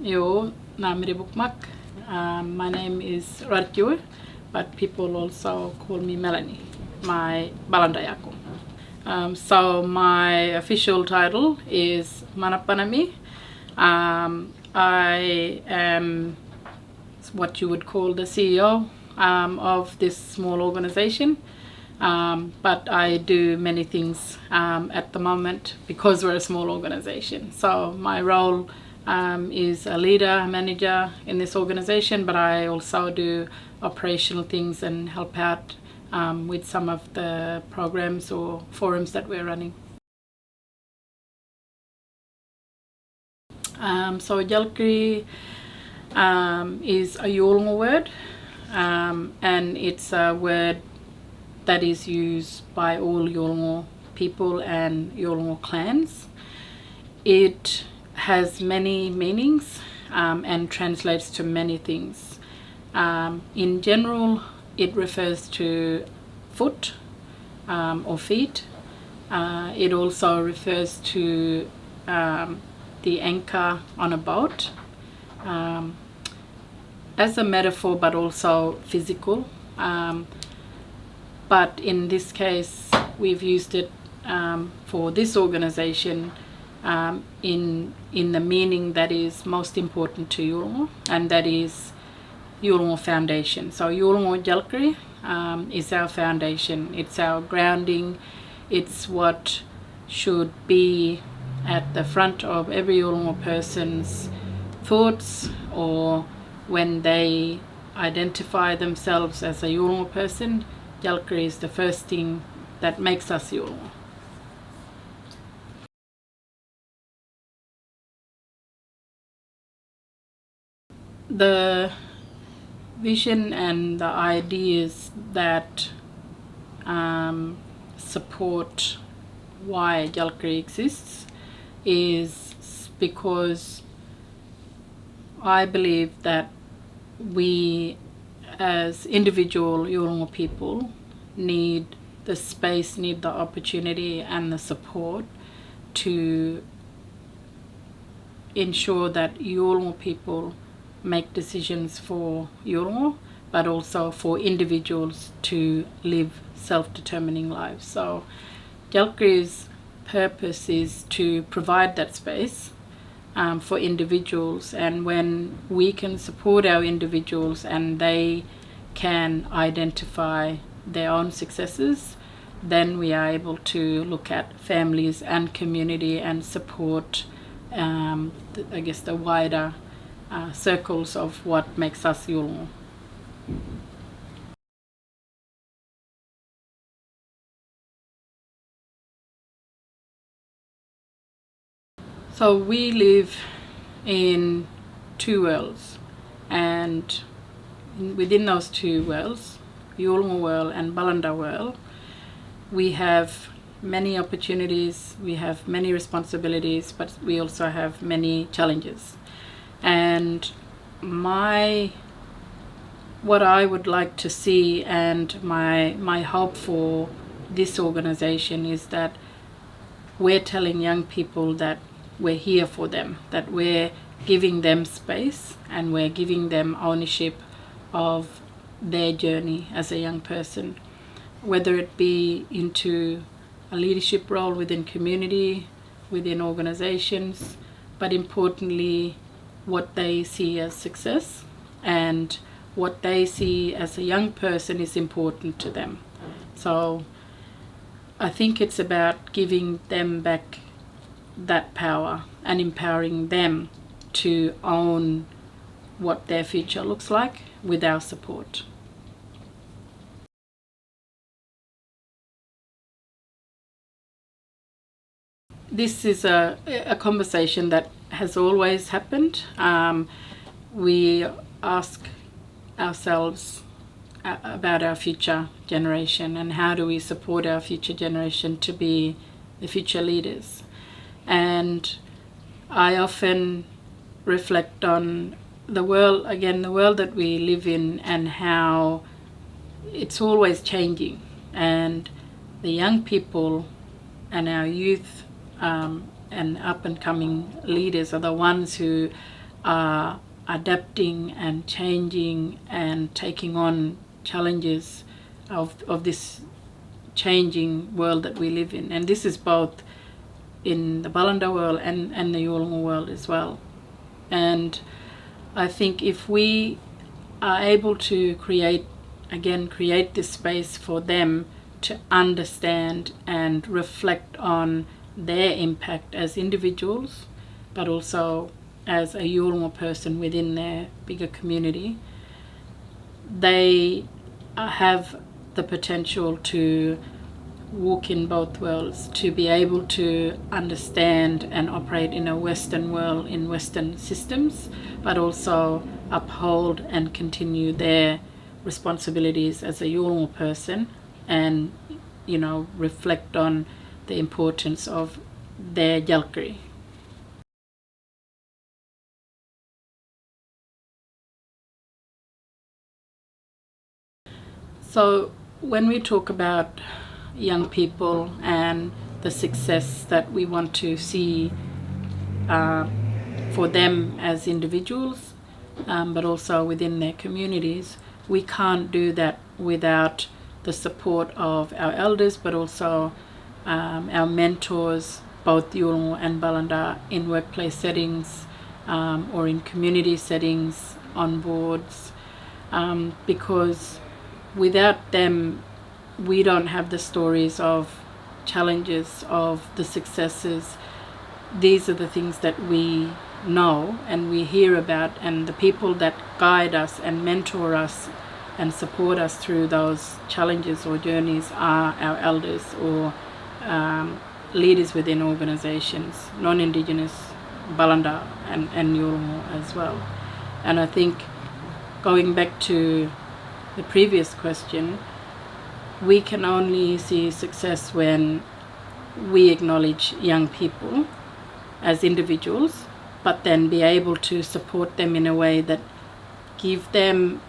Jo, Bukmak. My name is Rarrtjiwuy, but people also call me Melanie, my Balandayaku. So my official title is Manapanami. I am what you would call the CEO of this small organization. But I do many things at the moment because we're a small organization. So my role is a leader, manager in this organization, but I also do operational things and help out with some of the programs or forums that we're running. So Djalkiri is a Yolŋu word, and it's a word that is used by all Yolŋu people and Yolŋu clans. It has many meanings and translates to many things. In general, it refers to foot or feet. It also refers to the anchor on a boat as a metaphor, but also physical. But in this case, we've used it for this organization in the meaning that is most important to Yolŋu, and that is Yolŋu Foundation. So Yolŋu Djalkiri is our foundation. It's our grounding. It's what should be at the front of every Yolŋu person's thoughts, or when they identify themselves as a Yolŋu person. Djalkiri is the first thing that makes us Yolŋu. The vision and the ideas that support why Djalkiri exists is because I believe that we as individual Yolŋu people need the space, need the opportunity and the support to ensure that Yolŋu people make decisions for Yolŋu, but also for individuals to live self-determining lives. So Djalkiri's purpose is to provide that space for individuals, and when we can support our individuals and they can identify their own successes, then we are able to look at families and community and support the wider circles of what makes us Yolŋu. So we live in two worlds, and within those two worlds, Yolŋu world and Balanda world, we have many opportunities, we have many responsibilities, but we also have many challenges. And what I would like to see and my hope for this organization is that we're telling young people that we're here for them, that we're giving them space and we're giving them ownership of their journey as a young person, whether it be into a leadership role within community, within organizations, but importantly, what they see as success and what they see as a young person is important to them. So I think it's about giving them back that power and empowering them to own what their future looks like with our support. This is a conversation that has always happened. We ask ourselves about our future generation and how do we support our future generation to be the future leaders. And I often reflect on the world that we live in and how it's always changing, and the young people and our youth and up and coming leaders are the ones who are adapting and changing and taking on challenges of this changing world that we live in. And this is both in the Balanda world and the Yolŋu world as well. And I think if we are able to create this space for them to understand and reflect on their impact as individuals, but also as a Yolŋu person within their bigger community, they have the potential to walk in both worlds, to be able to understand and operate in a Western world, in Western systems, but also uphold and continue their responsibilities as a Yolŋu person, and reflect on the importance of their Djalkiri. So when we talk about young people and the success that we want to see for them as individuals, but also within their communities, we can't do that without the support of our elders, but also our mentors, both Yolŋu and Balanda, in workplace settings or in community settings, on boards, because without them, we don't have the stories of challenges, of the successes. These are the things that we know and we hear about, and the people that guide us and mentor us and support us through those challenges or journeys are our elders or leaders within organizations, non-Indigenous, Balanda and Yolŋu as well. And I think, going back to the previous question, we can only see success when we acknowledge young people as individuals, but then be able to support them in a way that give them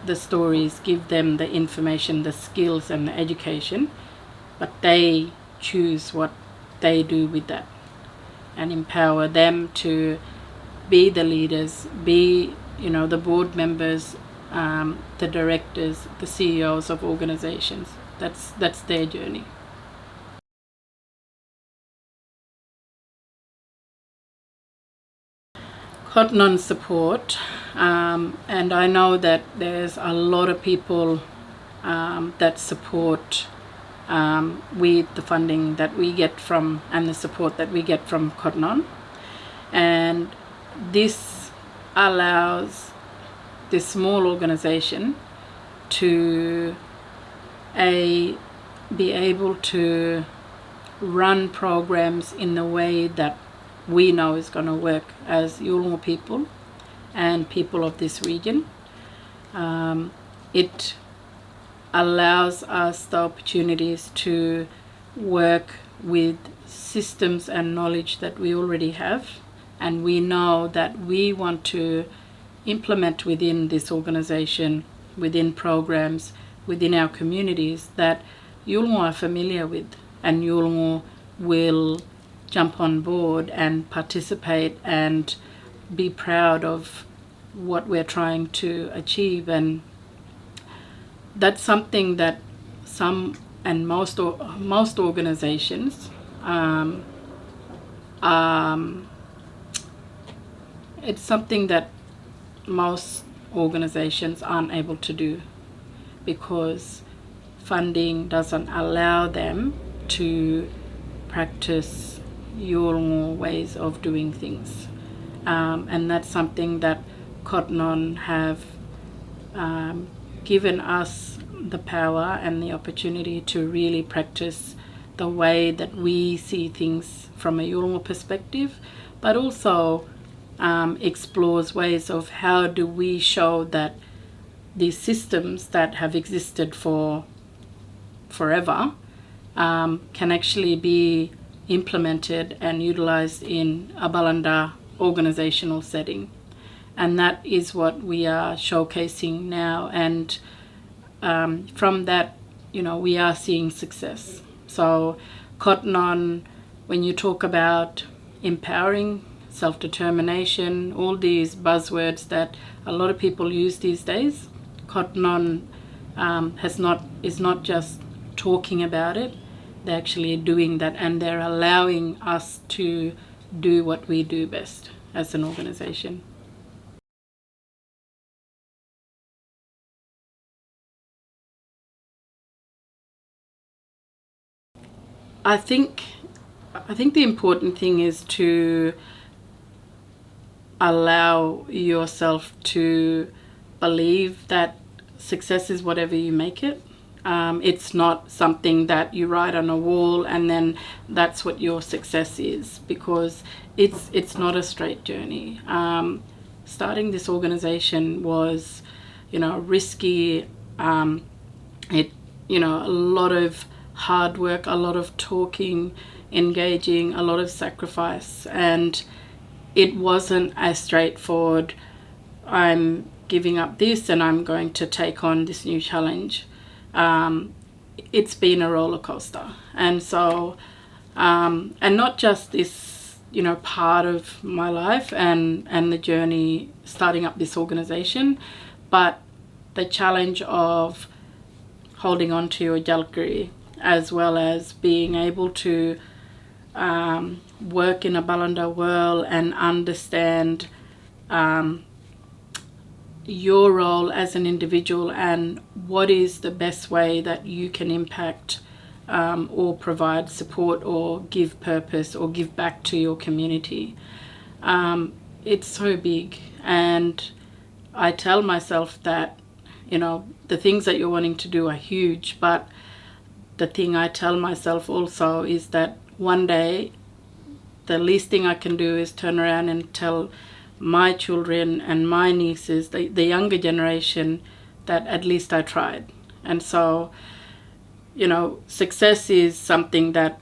the stories, give them the information, the skills and the education, but they choose what they do with that, and empower them to be the leaders, be the board members, the directors, the CEOs of organizations. That's their journey. Cotton support, and I know that there's a lot of people that support with the funding that we get from, and the support that we get from Cotton, and this allows this small organization to be able to run programs in the way that we know is going to work as Yolŋu people and people of this region. It allows us the opportunities to work with systems and knowledge that we already have, and we know that we want to implement within this organization, within programs, within our communities that Yolŋu are familiar with, and Yolŋu will jump on board and participate and be proud of what we're trying to achieve. And that's something that most organizations it's something that most organizations aren't able to do, because funding doesn't allow them to practice Yolŋu ways of doing things, and that's something that Cotton have given us the power and the opportunity to really practice the way that we see things from a Yolŋu perspective, but also explores ways of how do we show that these systems that have existed for forever can actually be implemented and utilized in a Balanda organizational setting. And that is what we are showcasing now, and from that, we are seeing success. So Cotton, when you talk about empowering self-determination, all these buzzwords that a lot of people use these days. Cotton On is not just talking about it, they're actually doing that, and they're allowing us to do what we do best as an organization. I think the important thing is to allow yourself to believe that success is whatever you make it. It's not something that you write on a wall and then that's what your success is, because it's not a straight journey. Starting this organization was, risky. A lot of hard work, a lot of talking, engaging, a lot of sacrifice, and it wasn't as straightforward. I'm giving up this and I'm going to take on this new challenge. It's been a roller coaster, and so and not just this part of my life and the journey starting up this organization, but the challenge of holding on to your Djalkiri, as well as being able to work in a Balanda world and understand your role as an individual and what is the best way that you can impact or provide support or give purpose or give back to your community. It's so big, and I tell myself that the things that you're wanting to do are huge, but the thing I tell myself also is that one day the least thing I can do is turn around and tell my children and my nieces, the younger generation, that at least I tried. And so, success is something that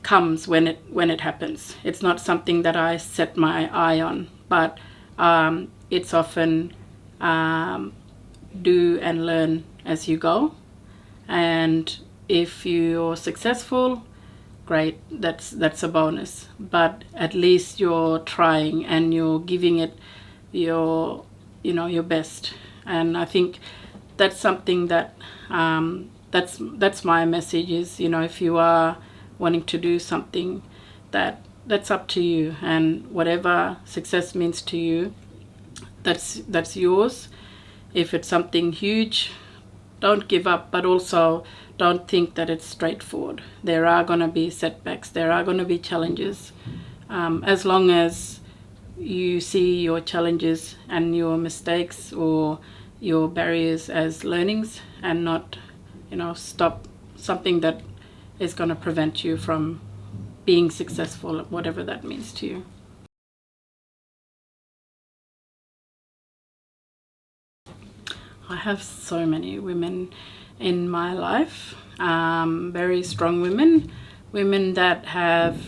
comes when it happens. It's not something that I set my eye on, but it's often do and learn as you go. And if you're successful, great, that's a bonus, but at least you're trying and you're giving it your best. And I think that's something that that's my message is, if you are wanting to do something, that's up to you, and whatever success means to you, that's yours. If it's something huge, don't give up, but also don't think that it's straightforward. There are going to be setbacks, there are going to be challenges. As long as you see your challenges and your mistakes or your barriers as learnings and not, stop something that is going to prevent you from being successful, whatever that means to you. I have so many women in my life, very strong women that have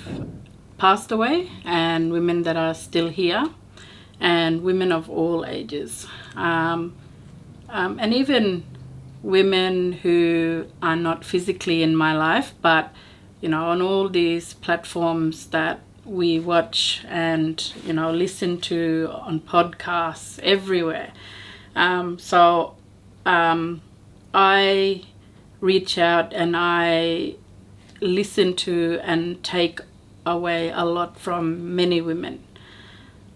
passed away and women that are still here, and women of all ages, and even women who are not physically in my life, but on all these platforms that we watch and listen to, on podcasts everywhere. So I reach out and I listen to and take away a lot from many women.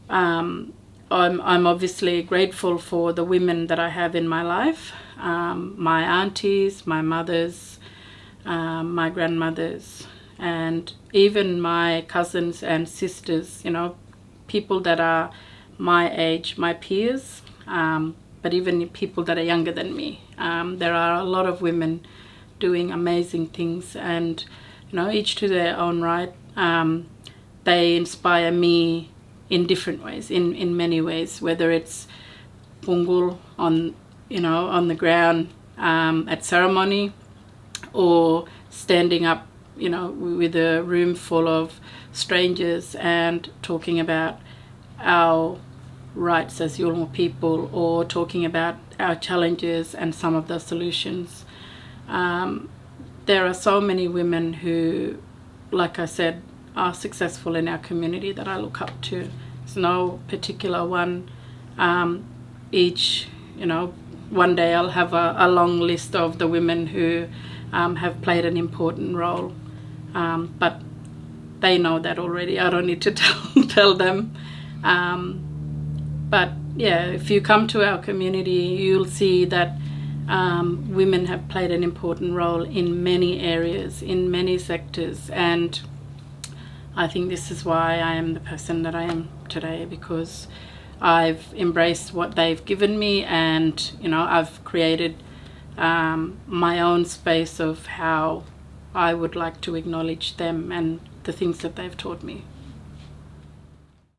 I'm obviously grateful for the women that I have in my life, my aunties, my mothers, my grandmothers, and even my cousins and sisters, people that are my age, my peers, but even people that are younger than me. There are a lot of women doing amazing things, and each to their own right. They inspire me in different ways, in many ways, whether it's pungul on the ground at ceremony, or standing up with a room full of strangers and talking about our rights as Yolŋu people, or talking about our challenges and some of the solutions. There are so many women who, like I said, are successful in our community that I look up to. There's no particular one. Each, one day I'll have a long list of the women who have played an important role, but they know that already. I don't need to tell them. But yeah, if you come to our community, you'll see that women have played an important role in many areas, in many sectors, and I think this is why I am the person that I am today, because I've embraced what they've given me, and I've created my own space of how I would like to acknowledge them and the things that they've taught me.